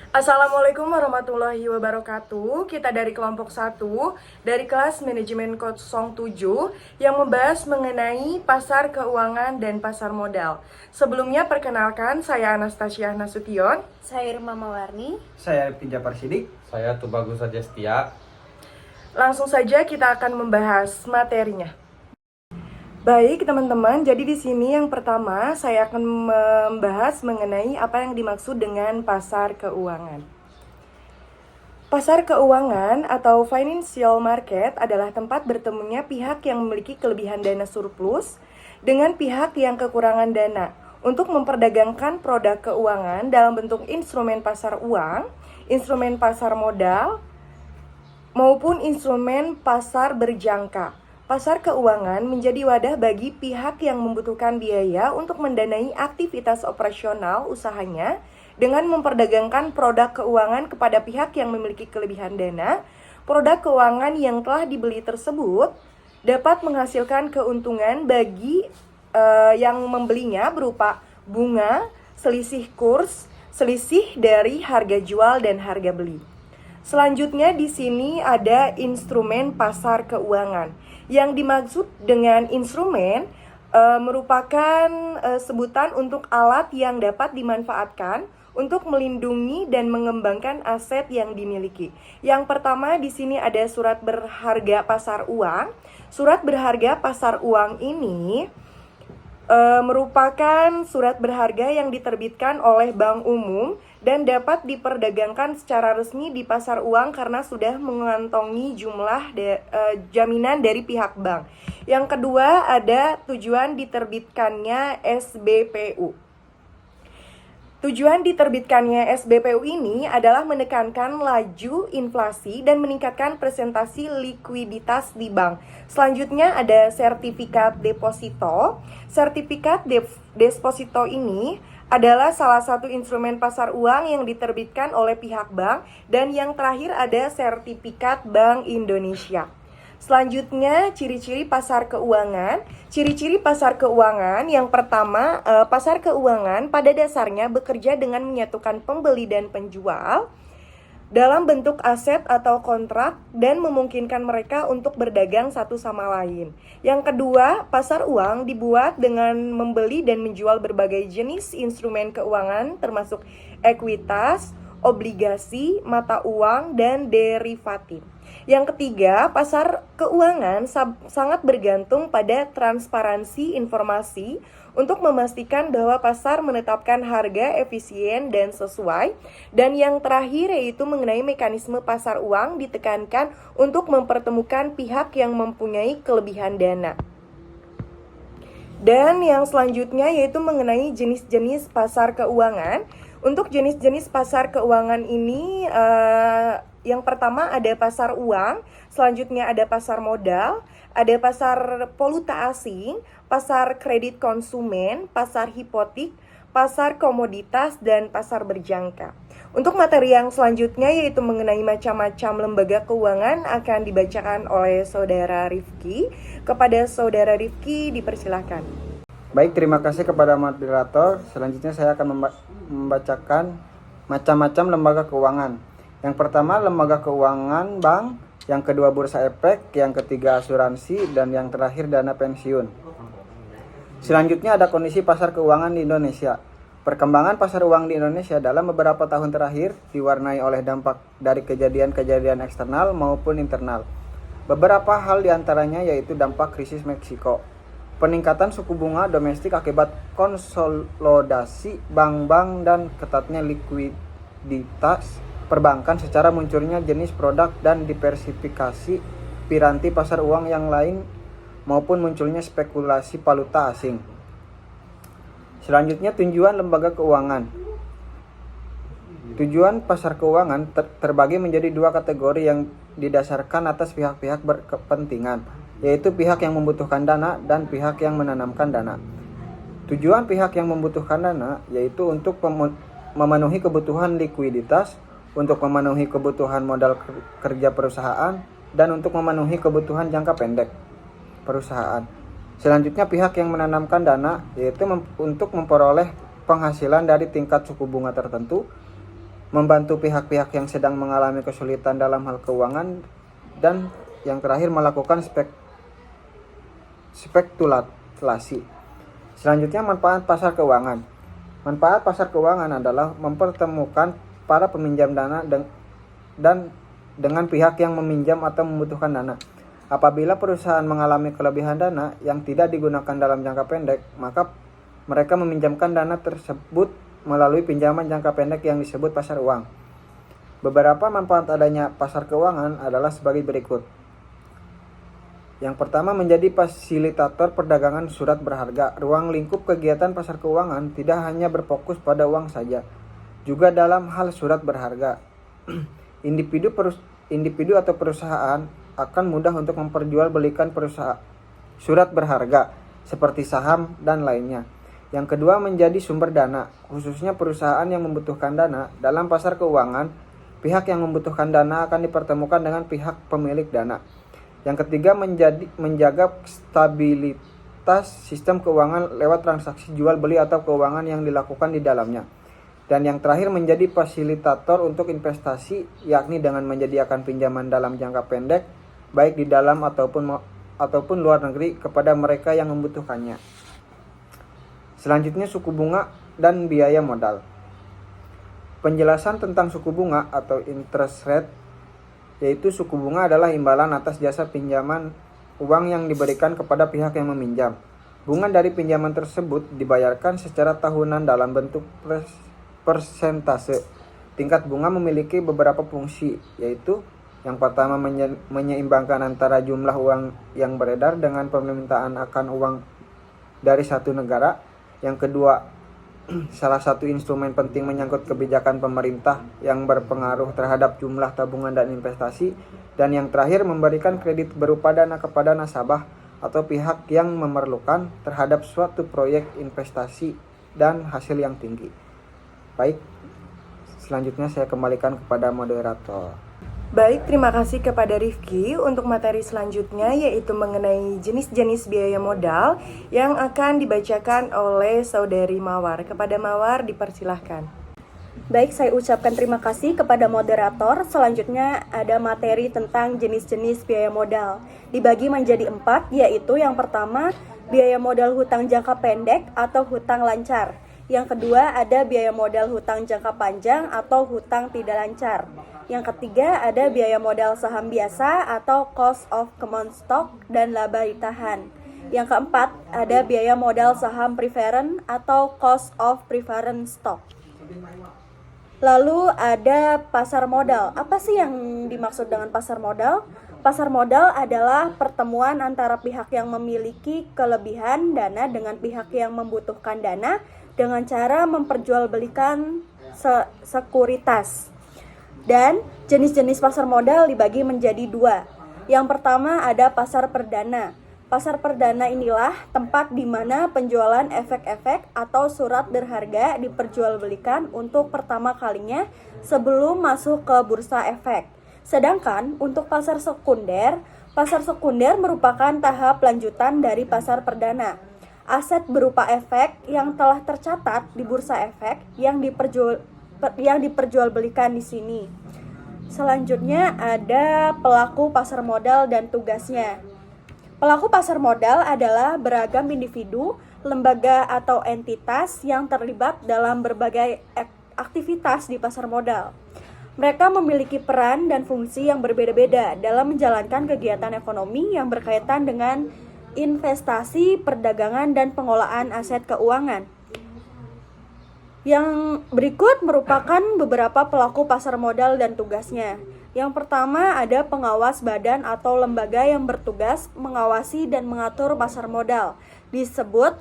Assalamualaikum warahmatullahi wabarakatuh. Kita dari kelompok 1 dari kelas manajemen 07 yang membahas mengenai pasar keuangan dan pasar modal. Sebelumnya perkenalkan, saya Anastasia Nasution. Saya Irma Mawarni. Saya Rifki Japar Sidik. Saya Tubagus Sajastia. Langsung saja kita akan membahas materinya. Baik teman-teman, jadi di sini yang pertama saya akan membahas mengenai apa yang dimaksud dengan pasar keuangan. Pasar keuangan atau financial market adalah tempat bertemunya pihak yang memiliki kelebihan dana surplus dengan pihak yang kekurangan dana untuk memperdagangkan produk keuangan dalam bentuk instrumen pasar uang, instrumen pasar modal, maupun instrumen pasar berjangka. Pasar keuangan menjadi wadah bagi pihak yang membutuhkan biaya untuk mendanai aktivitas operasional usahanya dengan memperdagangkan produk keuangan kepada pihak yang memiliki kelebihan dana. Produk keuangan yang telah dibeli tersebut dapat menghasilkan keuntungan bagi yang membelinya berupa bunga, selisih kurs, selisih dari harga jual dan harga beli. Selanjutnya di sini ada instrumen pasar keuangan. Yang dimaksud dengan instrumen merupakan sebutan untuk alat yang dapat dimanfaatkan untuk melindungi dan mengembangkan aset yang dimiliki. Yang pertama di sini ada surat berharga pasar uang. Surat berharga pasar uang ini merupakan surat berharga yang diterbitkan oleh Bank Umum dan dapat diperdagangkan secara resmi di pasar uang karena sudah mengantongi jumlah jaminan dari pihak bank. Yang kedua ada tujuan diterbitkannya SBPU. Tujuan diterbitkannya SBPU ini adalah menekankan laju inflasi dan meningkatkan presentasi likuiditas di bank. Selanjutnya ada sertifikat deposito. Sertifikat deposito ini adalah salah satu instrumen pasar uang yang diterbitkan oleh pihak bank. Dan yang terakhir ada sertifikat Bank Indonesia. Selanjutnya, ciri-ciri pasar keuangan. Ciri-ciri pasar keuangan yang pertama, pasar keuangan pada dasarnya bekerja dengan menyatukan pembeli dan penjual dalam bentuk aset atau kontrak dan memungkinkan mereka untuk berdagang satu sama lain. Yang kedua, pasar uang dibuat dengan membeli dan menjual berbagai jenis instrumen keuangan termasuk ekuitas, obligasi, mata uang, dan derivatif. Yang ketiga, pasar keuangan sangat bergantung pada transparansi informasi untuk memastikan bahwa pasar menetapkan harga efisien dan sesuai. Dan yang terakhir yaitu mengenai mekanisme pasar uang ditekankan untuk mempertemukan pihak yang mempunyai kelebihan dana. Dan yang selanjutnya yaitu mengenai jenis-jenis pasar keuangan. Untuk jenis-jenis pasar keuangan ini yang pertama ada pasar uang, selanjutnya ada pasar modal, ada pasar valuta asing, pasar kredit konsumen, pasar hipotek, pasar komoditas, dan pasar berjangka. Untuk materi yang selanjutnya yaitu mengenai macam-macam lembaga keuangan akan dibacakan oleh Saudara Rifki. Kepada Saudara Rifki dipersilahkan. Baik, terima kasih kepada moderator. Selanjutnya saya akan membacakan macam-macam lembaga keuangan. Yang pertama lembaga keuangan bank, yang kedua bursa efek, yang ketiga asuransi, dan yang terakhir dana pensiun. Selanjutnya ada kondisi pasar keuangan di Indonesia. Perkembangan pasar uang di Indonesia dalam beberapa tahun terakhir diwarnai oleh dampak dari kejadian-kejadian eksternal maupun internal. Beberapa hal diantaranya yaitu dampak krisis Meksiko, peningkatan suku bunga domestik akibat konsolidasi bank-bank dan ketatnya likuiditas perbankan secara munculnya jenis produk dan diversifikasi piranti pasar uang yang lain maupun munculnya spekulasi valuta asing. Selanjutnya tujuan lembaga keuangan. Tujuan pasar keuangan terbagi menjadi dua kategori yang didasarkan atas pihak-pihak berkepentingan, yaitu pihak yang membutuhkan dana dan pihak yang menanamkan dana. Tujuan pihak yang membutuhkan dana yaitu untuk memenuhi kebutuhan likuiditas, untuk memenuhi kebutuhan modal kerja perusahaan, dan untuk memenuhi kebutuhan jangka pendek perusahaan. Selanjutnya pihak yang menanamkan dana yaitu untuk memperoleh penghasilan dari tingkat suku bunga tertentu membantu pihak-pihak yang sedang mengalami kesulitan dalam hal keuangan, dan yang terakhir melakukan spekulasi. Selanjutnya, manfaat pasar keuangan. Manfaat pasar keuangan adalah mempertemukan para peminjam dana dan dengan pihak yang meminjam atau membutuhkan dana. Apabila perusahaan mengalami kelebihan dana yang tidak digunakan dalam jangka pendek, maka mereka meminjamkan dana tersebut melalui pinjaman jangka pendek yang disebut pasar uang. Beberapa manfaat adanya pasar keuangan adalah sebagai berikut. Yang pertama, menjadi fasilitator perdagangan surat berharga. Ruang lingkup kegiatan pasar keuangan tidak hanya berfokus pada uang saja, juga dalam hal surat berharga. Individu atau perusahaan akan mudah untuk memperjualbelikan surat berharga seperti saham dan lainnya. Yang kedua, menjadi sumber dana, khususnya perusahaan yang membutuhkan dana. Dalam pasar keuangan, pihak yang membutuhkan dana akan dipertemukan dengan pihak pemilik dana. Yang ketiga, menjaga stabilitas sistem keuangan lewat transaksi jual beli atau keuangan yang dilakukan di dalamnya. Dan yang terakhir, menjadi fasilitator untuk investasi, yakni dengan menyediakan pinjaman dalam jangka pendek, baik di dalam ataupun luar negeri kepada mereka yang membutuhkannya. Selanjutnya, suku bunga dan biaya modal. Penjelasan tentang suku bunga atau interest rate, yaitu suku bunga adalah imbalan atas jasa pinjaman uang yang diberikan kepada pihak yang meminjam. Bunga dari pinjaman tersebut dibayarkan secara tahunan dalam bentuk persentase. Tingkat bunga memiliki beberapa fungsi, yaitu yang pertama, menyeimbangkan antara jumlah uang yang beredar dengan permintaan akan uang dari satu negara. Yang kedua, salah satu instrumen penting menyangkut kebijakan pemerintah yang berpengaruh terhadap jumlah tabungan dan investasi. Dan yang terakhir, memberikan kredit berupa dana kepada nasabah atau pihak yang memerlukan terhadap suatu proyek investasi dan hasil yang tinggi. Baik, selanjutnya saya kembalikan kepada moderator. Baik, terima kasih kepada Rifki untuk materi selanjutnya, yaitu mengenai jenis-jenis biaya modal yang akan dibacakan oleh Saudari Mawar. Kepada Mawar, dipersilahkan. Baik, saya ucapkan terima kasih kepada moderator. Selanjutnya ada materi tentang jenis-jenis biaya modal. Dibagi menjadi 4, yaitu yang pertama, biaya modal hutang jangka pendek atau hutang lancar. Yang kedua, ada biaya modal hutang jangka panjang atau hutang tidak lancar. Yang ketiga, ada biaya modal saham biasa atau cost of common stock dan laba ditahan. Yang keempat, ada biaya modal saham preferred atau cost of preferred stock. Lalu ada pasar modal. Apa sih yang dimaksud dengan pasar modal? Pasar modal adalah pertemuan antara pihak yang memiliki kelebihan dana dengan pihak yang membutuhkan dana dengan cara memperjualbelikan sekuritas. Dan jenis-jenis pasar modal dibagi menjadi 2. Yang pertama ada pasar perdana. Pasar perdana inilah tempat di mana penjualan efek-efek atau surat berharga diperjualbelikan untuk pertama kalinya sebelum masuk ke bursa efek. Sedangkan untuk pasar sekunder merupakan tahap lanjutan dari pasar perdana. Aset berupa efek yang telah tercatat di bursa efek yang diperjualbelikan di sini. Selanjutnya ada pelaku pasar modal dan tugasnya. Pelaku pasar modal adalah beragam individu, lembaga atau entitas yang terlibat dalam berbagai aktivitas di pasar modal. Mereka memiliki peran dan fungsi yang berbeda-beda dalam menjalankan kegiatan ekonomi yang berkaitan dengan investasi, perdagangan, dan pengelolaan aset keuangan. Yang berikut merupakan beberapa pelaku pasar modal dan tugasnya. Yang pertama ada pengawas badan atau lembaga yang bertugas mengawasi dan mengatur pasar modal, disebut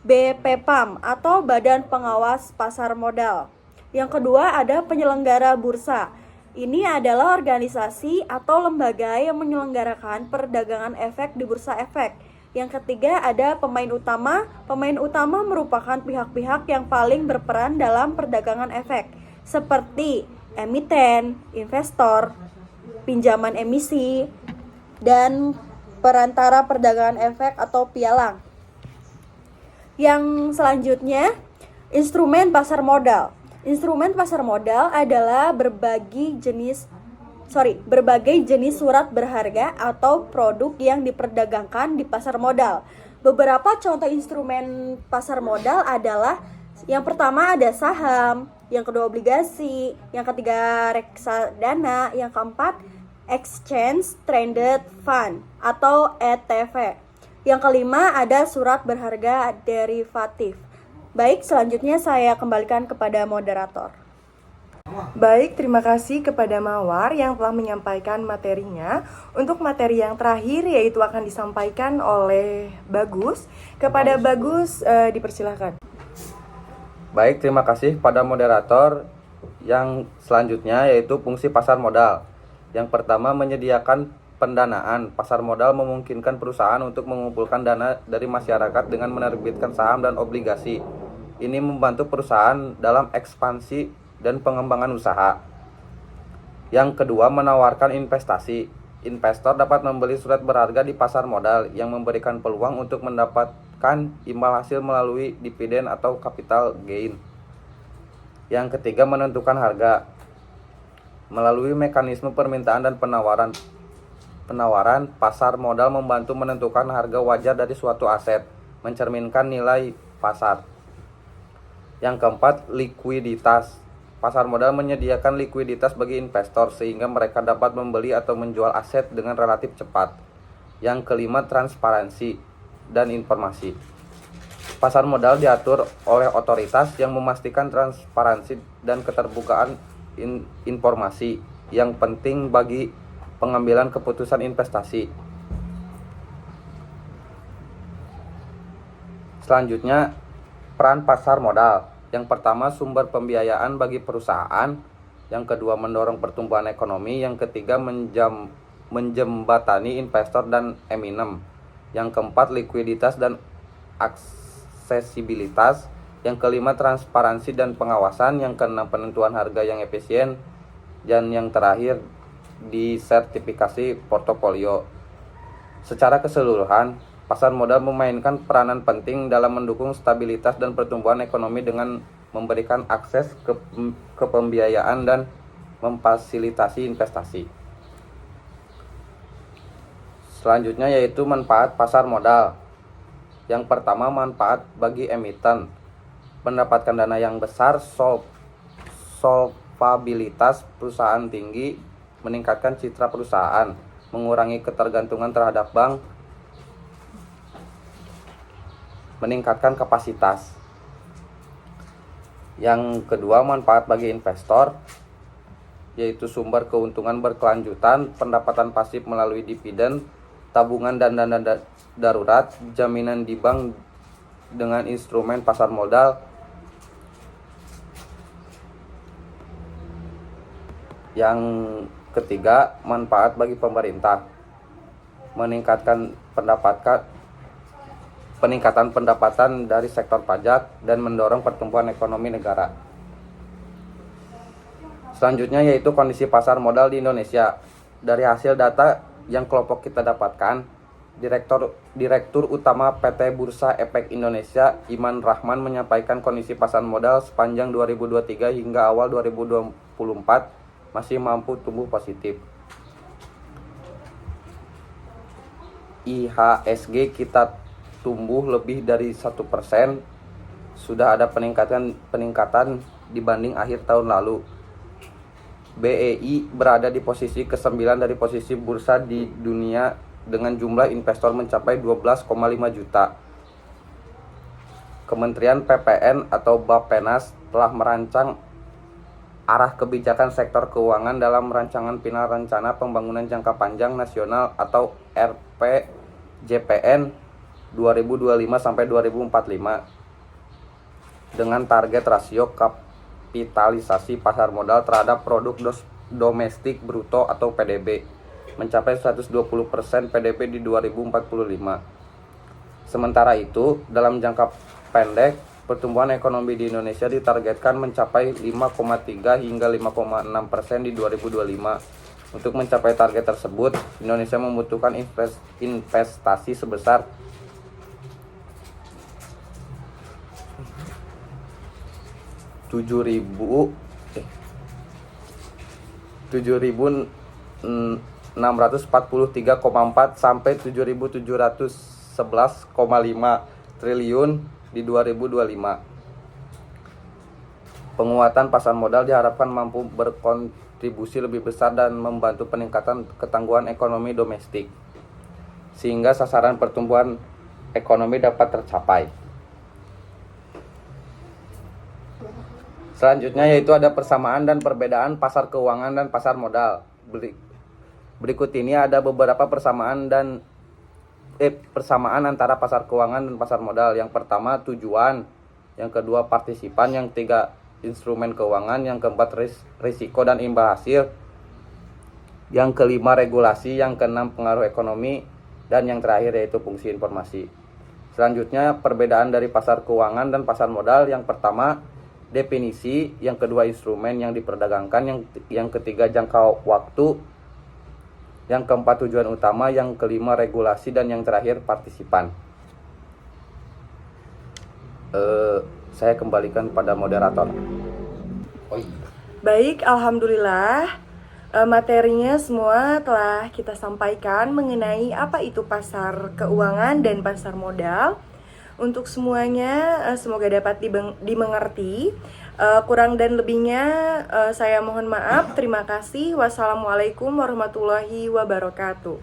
BPPAM atau Badan Pengawas Pasar Modal. Yang kedua ada penyelenggara bursa. Ini adalah organisasi atau lembaga yang menyelenggarakan perdagangan efek di bursa efek. Yang ketiga ada pemain utama. Pemain utama merupakan pihak-pihak yang paling berperan dalam perdagangan efek, seperti emiten, investor, pinjaman emisi, dan perantara perdagangan efek atau pialang. Yang selanjutnya, instrumen pasar modal. Instrumen pasar modal adalah berbagai jenis surat berharga atau produk yang diperdagangkan di pasar modal. Beberapa contoh instrumen pasar modal adalah yang pertama ada saham, yang kedua obligasi, yang ketiga reksadana, yang keempat exchange traded fund atau ETF. Yang kelima ada surat berharga derivatif. Baik, selanjutnya saya kembalikan kepada moderator. Baik, terima kasih kepada Mawar yang telah menyampaikan materinya. Untuk materi yang terakhir yaitu akan disampaikan oleh Bagus. Kepada Bagus, dipersilahkan. Baik, terima kasih pada moderator. Yang selanjutnya yaitu fungsi pasar modal. Yang pertama, menyediakan pendanaan. Pasar modal memungkinkan perusahaan untuk mengumpulkan dana dari masyarakat dengan menerbitkan saham dan obligasi. Ini membantu perusahaan dalam ekspansi dan pengembangan usaha. Yang kedua, menawarkan investasi. Investor dapat membeli surat berharga di pasar modal yang memberikan peluang untuk mendapatkan imbal hasil melalui dividen atau capital gain. Yang ketiga, menentukan harga. Melalui mekanisme permintaan dan penawaran, pasar modal membantu menentukan harga wajar dari suatu aset, mencerminkan nilai pasar. Yang keempat, likuiditas. Pasar modal menyediakan likuiditas bagi investor sehingga mereka dapat membeli atau menjual aset dengan relatif cepat. Yang kelima, transparansi dan informasi. Pasar modal diatur oleh otoritas yang memastikan transparansi dan keterbukaan informasi yang penting bagi pengambilan keputusan investasi. Selanjutnya, peran pasar modal. Yang pertama, sumber pembiayaan bagi perusahaan. Yang kedua, mendorong pertumbuhan ekonomi. Yang ketiga, menjembatani investor dan eminem. Yang keempat, likuiditas dan aksesibilitas. Yang kelima, transparansi dan pengawasan. Yang keenam, penentuan harga yang efisien. Dan yang terakhir, disertifikasi portofolio. Secara keseluruhan, pasar modal memainkan peranan penting dalam mendukung stabilitas dan pertumbuhan ekonomi dengan memberikan akses ke pembiayaan dan memfasilitasi investasi. Selanjutnya yaitu manfaat pasar modal. Yang pertama, manfaat bagi emiten. Mendapatkan dana yang besar, solvabilitas perusahaan tinggi, meningkatkan citra perusahaan, mengurangi ketergantungan terhadap bank, meningkatkan kapasitas. Yang kedua, manfaat bagi investor, yaitu sumber keuntungan berkelanjutan, pendapatan pasif melalui dividen, tabungan dan dana darurat, jaminan di bank dengan instrumen pasar modal. Yang ketiga, manfaat bagi pemerintah, peningkatan pendapatan dari sektor pajak dan mendorong pertumbuhan ekonomi negara. Selanjutnya yaitu kondisi pasar modal di Indonesia. Dari hasil data yang kelompok kita dapatkan, Direktur Utama PT Bursa Efek Indonesia, Iman Rahman, menyampaikan kondisi pasar modal sepanjang 2023 hingga awal 2024 masih mampu tumbuh positif. IHSG kita tumbuh lebih dari 1%, sudah ada peningkatan dibanding akhir tahun lalu. BEI berada di posisi ke-9 dari posisi bursa di dunia dengan jumlah investor mencapai 12,5 juta. Kementerian PPN atau Bappenas telah merancang arah kebijakan sektor keuangan dalam rancangan final rencana pembangunan jangka panjang nasional atau RPJPN 2025 sampai 2045 dengan target rasio kapitalisasi pasar modal terhadap produk domestik bruto atau PDB mencapai 120% PDB di 2045. Sementara itu, dalam jangka pendek, pertumbuhan ekonomi di Indonesia ditargetkan mencapai 5,3 hingga 5,6% di 2025. Untuk mencapai target tersebut, Indonesia membutuhkan investasi sebesar 7.643,4 sampai 7.711,5 triliun di 2025. Penguatan pasar modal diharapkan mampu berkontribusi lebih besar dan membantu peningkatan ketangguhan ekonomi domestik, sehingga sasaran pertumbuhan ekonomi dapat tercapai. Selanjutnya yaitu ada persamaan dan perbedaan pasar keuangan dan pasar modal. Berikut ini ada beberapa persamaan antara pasar keuangan dan pasar modal. Yang pertama tujuan, yang kedua partisipan, yang tiga instrumen keuangan, yang keempat risiko dan imbal hasil, yang kelima regulasi, yang keenam pengaruh ekonomi, dan yang terakhir yaitu fungsi informasi. Selanjutnya perbedaan dari pasar keuangan dan pasar modal. Yang pertama definisi, yang kedua instrumen yang diperdagangkan, yang ketiga jangka waktu, yang keempat tujuan utama, yang kelima regulasi, dan yang terakhir partisipan. Saya kembalikan pada moderator. Baik, alhamdulillah. Materinya semua telah kita sampaikan mengenai apa itu pasar keuangan dan pasar modal. Untuk semuanya semoga dapat dimengerti. Kurang dan lebihnya saya mohon maaf. Terima kasih. Wassalamualaikum warahmatullahi wabarakatuh.